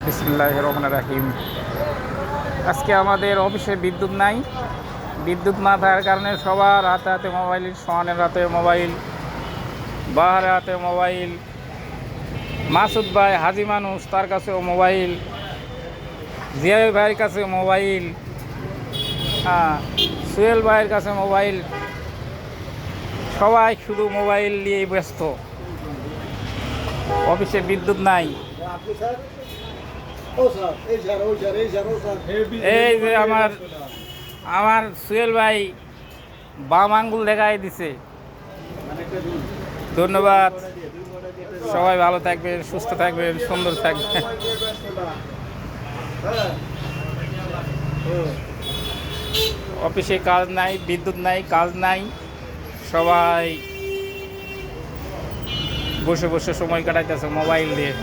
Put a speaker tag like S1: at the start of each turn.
S1: বিসমিল্লাহির রহমানির রহিম। আজকে আমাদের অফিসে বিদ্যুৎ নাই। বিদ্যুৎ না থাকার কারণে সবার হাতে হাতে মোবাইল, সোহানের হাতে মোবাইল, বাহারের হাতে মোবাইল, মাসুদ ভাই হাজি মানুষ তার কাছেও মোবাইল, জিয়া ভাইয়ের কাছে মোবাইল, সুহেল ভাইয়ের কাছে মোবাইল। সবাই শুধু মোবাইল নিয়েই ব্যস্ত। অফিসে বিদ্যুৎ নাই। এই যে আমার আমার সুহেল ভাই বাম আঙ্গুল দেখাই দিছে। ধন্যবাদ। সবাই ভালো থাকবেন, সুস্থ থাকবেন, সুন্দর থাকবেন। অফিসে কাজ নাই, বিদ্যুৎ নাই, কাজ নাই, সবাই বসে বসে সময় কাটাইতেছে মোবাইল দিয়ে।